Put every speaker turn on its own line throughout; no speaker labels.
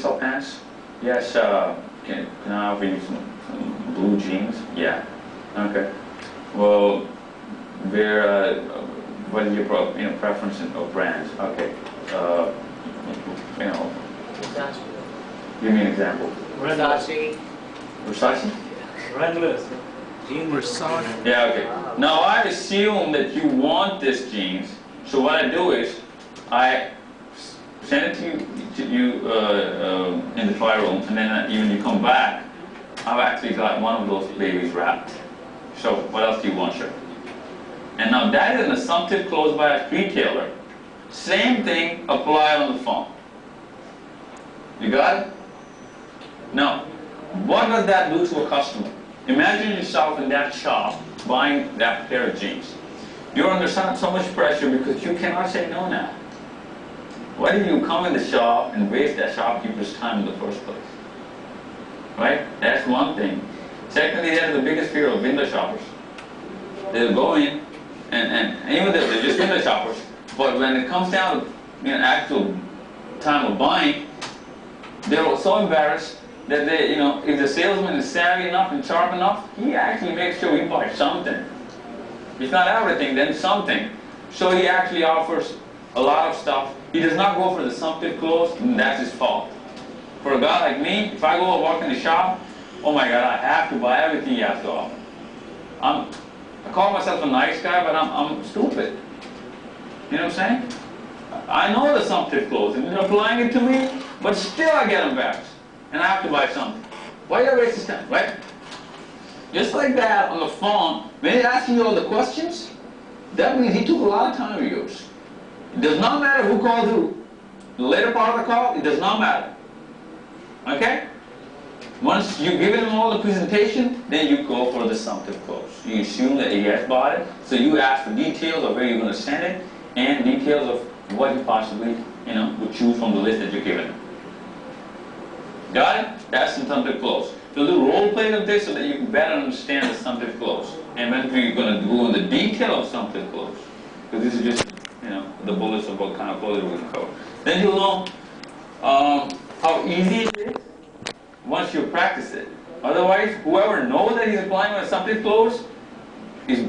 or pants? Yes, can I offer you some blue jeans? Yeah. Okay. Well, what is your preference of brands? Okay. You know, give me an example.
Versace.
Versace?
Regulars. Jeans.
Versace.
Yeah, okay. Now I assume that you want this jeans, so what I do is I send it to you in the trial room, and then when you come back, I've actually got one of those babies wrapped. So what else do you want, sir? And now that is an assumptive clause by a retailer. Same thing apply on the phone. You got it? Now, what does that do to a customer? Imagine yourself in that shop buying that pair of jeans. You're under so much pressure because you cannot say no now. Why did you come in the shop and waste that shopkeeper's time in the first place? Right? That's one thing. Secondly, that's the biggest fear of window shoppers. They'll go in, and even though they're just window shoppers, but when it comes down to actual time of buying, they're so embarrassed that they, if the salesman is savvy enough and sharp enough, he actually makes sure he buys something. If not everything, then something. So he actually offers a lot of stuff. He does not go for the assumptive clause, and that's his fault. For a guy like me, if I go and walk in the shop, oh my God, I have to buy everything he has to offer. I call myself a nice guy, but I'm stupid. You know what I'm saying? I know the assumptive clause, and they're applying it to me, but still I get embarrassed, and I have to buy something. Why did I waste his time, right? Just like that on the phone, when he's asking you all the questions, that means he took a lot of time of yours. It does not matter who called who. The later part of the call, it does not matter. Okay? Once you've given him all the presentation, then you go for the assumptive clause. You assume that he has bought it, so you ask for details of where you're going to send it, and details of what he possibly, would choose from the list that you're given him. Got it? That's the assumptive clause. So do role play of this so that you can better understand the assumptive clause. And then we're going to go into the detail of assumptive clause. Because this is just, the bullets of what kind of clause we're going to cover. Then you'll know how easy it is once you practice it. Otherwise, whoever knows that he's applying an assumptive clause is,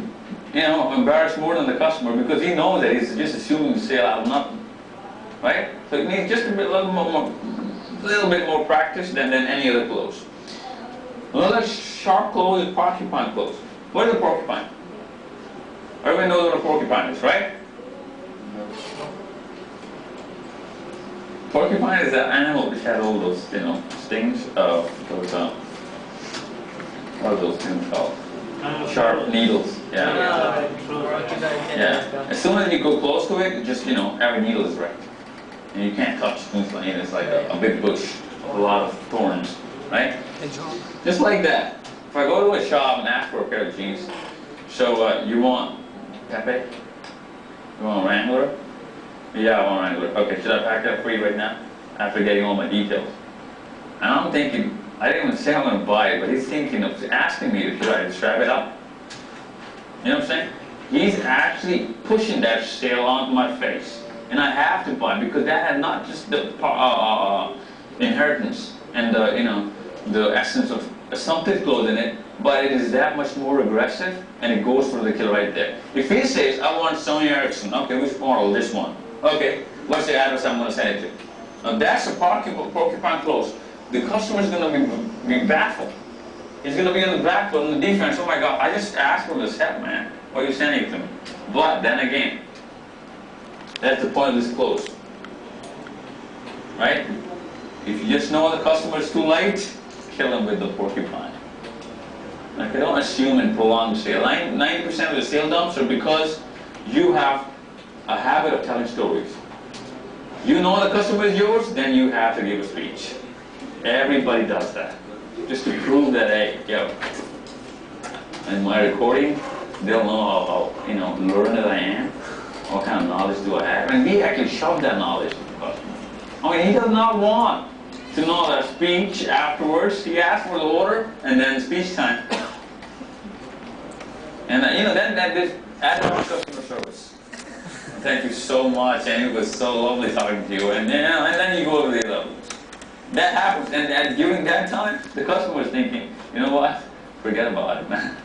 embarrassed more than the customer because he knows that he's just assuming the sale out of nothing. Right? So it needs just a little bit more practice than any other clause. Another sharp clause is porcupine clause. What is a porcupine? Everybody knows what a porcupine is, right? Porcupine is an animal which has all those, stings, what are those things called? Sharp needles. Yeah. Yeah. As soon as you go close to it, just, every needle is right. And you can't touch it. It's like a big bush with a lot of thorns, right? Just like that. If I go to a shop and ask for a pair of jeans, so you want Pepe? You want a Wrangler? Yeah, I want a Wrangler. Okay, should I pack that for you right now? After getting all my details. And I'm thinking, I didn't even say I'm going to buy it, but he's thinking of asking me to try to strap it up. You know what I'm saying? He's actually pushing that sale onto my face. And I have to buy because that had not just the inheritance and the essence of assumptive clause in it, but it is that much more aggressive, and it goes for the kill right there. If he says, I want Sony Ericsson, okay, which model? This one. Okay, what's the address I'm going to send it to? Now that's a porcupine clause. The customer is going to be baffled. He's going to be on the back foot on the defense. Oh my God, I just asked for this help, man. Why are you sending it to me? But then again, that's the point of this clause. Right? If you just know the customer is too late, kill him with the porcupine. Okay, don't assume and prolong the sale. 90% of the sale dumps are because you have a habit of telling stories. You know the customer is yours, then you have to give a speech. Everybody does that. Just to prove that, hey, in my recording, they'll know how learned I am. What kind of knowledge do I have? And we actually shove that knowledge to the customer. I mean, he does not want to know that speech afterwards. He asks for the order and then speech time. And that is admirable customer service. Thank you so much, and it was so lovely talking to you. And then you go over the levels. That happens, and during that time, the customer is thinking, you know what? Forget about it, man.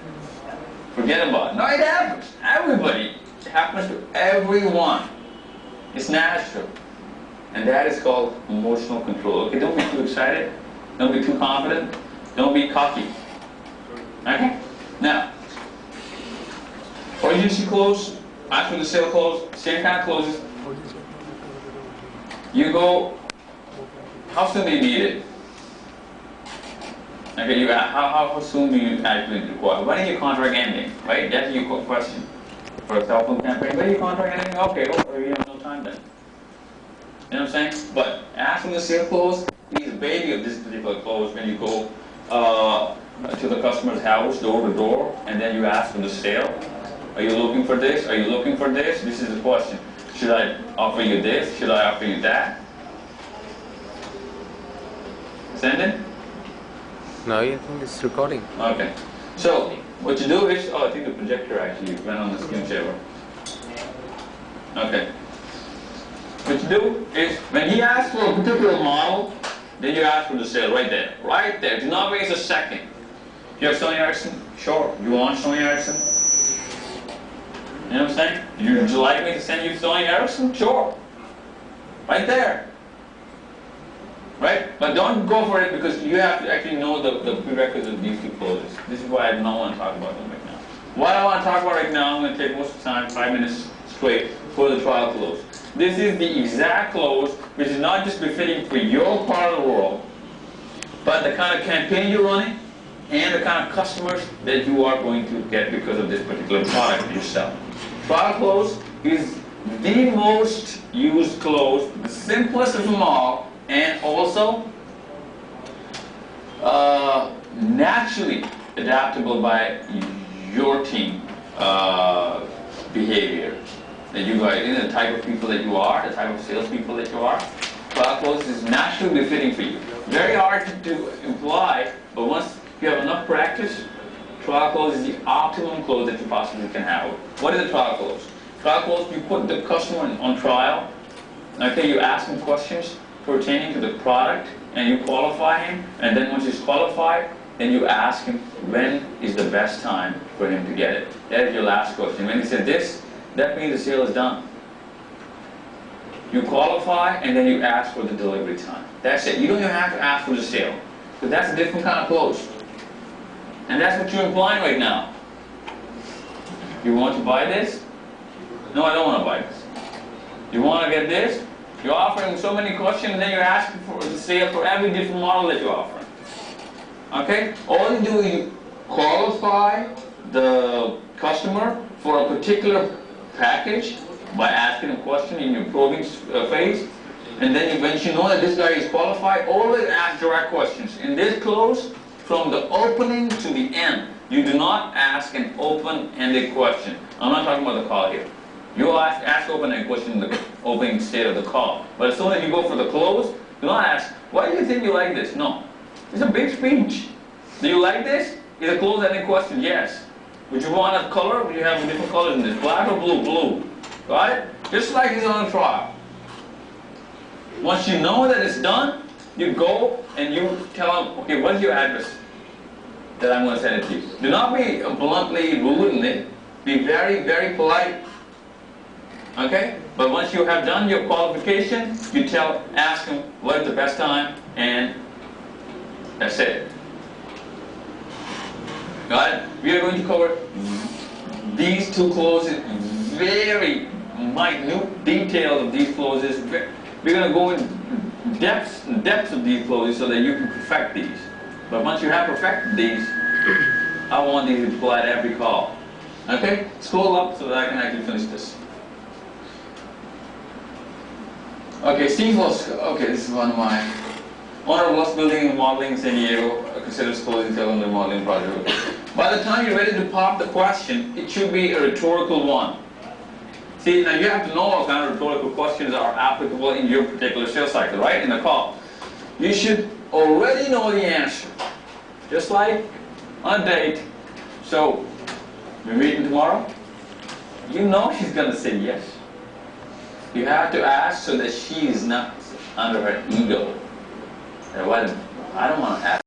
Forget about it. No, it happens. Everybody. It happens to everyone. It's natural. And that is called emotional control. Okay, don't be too excited. Don't be too confident. Don't be cocky. Okay? Now, urgency close, after the sale close, same kind of closes. You go, how soon do you need it? Okay, you how soon do you actually require? When is your contract ending? Right? That's your question. For a cell phone campaign, when is your contract ending? Okay, oh, you have no time then. You know what I'm saying? But after the sale close, he's the baby of this particular close when you go to the customer's house, door to door, and then you ask for the sale. Are you looking for this? Are you looking for this? This is the question. Should I offer you this? Should I offer you that? Send it?
No, I think it's recording.
Okay. So, what you do is, oh, I think the projector actually went on the screensaver. Okay. What you do is, when he asks for a particular model, then you ask for the sale right there. Right there. Do not waste a second. You have Sony Ericsson? Sure. You want Sony Ericsson? You know what I'm saying? Would you like me to send you Sony Ericsson? Sure. Right there. Right? But don't go for it because you have to actually know the prerequisites of these two closes. This is why I don't want to talk about them right now. What I want to talk about right now, I'm going to take most of the time, 5 minutes straight, for the trial close. This is the exact close which is not just befitting for your part of the world, but the kind of campaign you're running and the kind of customers that you are going to get because of this particular product you sell. Trial close is the most used close, the simplest of them all, and also naturally adaptable by your team behavior. That you guys, the type of people that you are, the type of salespeople that you are. Trial close is naturally befitting for you. Very hard to imply, but once you have enough practice, trial close is the optimum close that you possibly can have. What is a trial close? Trial close, you put the customer on trial. Okay, you ask him questions pertaining to the product, and you qualify him, and then once he's qualified, then you ask him when is the best time for him to get it. That is your last question. When he said this, that means the sale is done. You qualify, and then you ask for the delivery time. That's it. You don't even have to ask for the sale, because that's a different kind of close. And that's what you're implying right now. You want to buy this? No, I don't want to buy this. You want to get this? You're offering so many questions, and then you're asking for the sale for every different model that you're offering. Okay? All you do is you qualify the customer for a particular package by asking a question in your probing phase, and then once you know that this guy is qualified, always ask direct questions. In this close, from the opening to the end, you do not ask an open-ended question. I'm not talking about the call here. You'll ask open-ended question in the opening state of the call. But as soon as you go for the close, do not ask, why do you think you like this? No. It's a big speech. Do you like this? Is a close-ended question? Yes. Would you want a color? Would you have different colors in this? Black or blue? Blue. Right? Just like it's on a trial. Once you know that it's done, you go and you tell them, okay, what's your address that I'm going to send it to you? Do not be bluntly rude in it. Be very, very polite. Okay? But once you have done your qualification, you ask them what is the best time, and that's it. Got it? We are going to cover these two closes, very minute details of these closes. We're going to go in depths of these closes so that you can perfect these. But once you have perfected these, I want these to apply to every call. Okay? Scroll up so that I can actually finish this. Okay, Steve Los, okay, this is one of my owner of Los Building and Modeling in San Diego, considers closing sale on the modeling project. By the time you're ready to pop the question, it should be a rhetorical one. See, now you have to know what kind of rhetorical questions are applicable in your particular sales cycle, right? In the call. You should already know the answer. Just like on a date. So, we're meeting tomorrow? You know she's going to say yes. You have to ask so that she is not under her ego. I don't want to ask.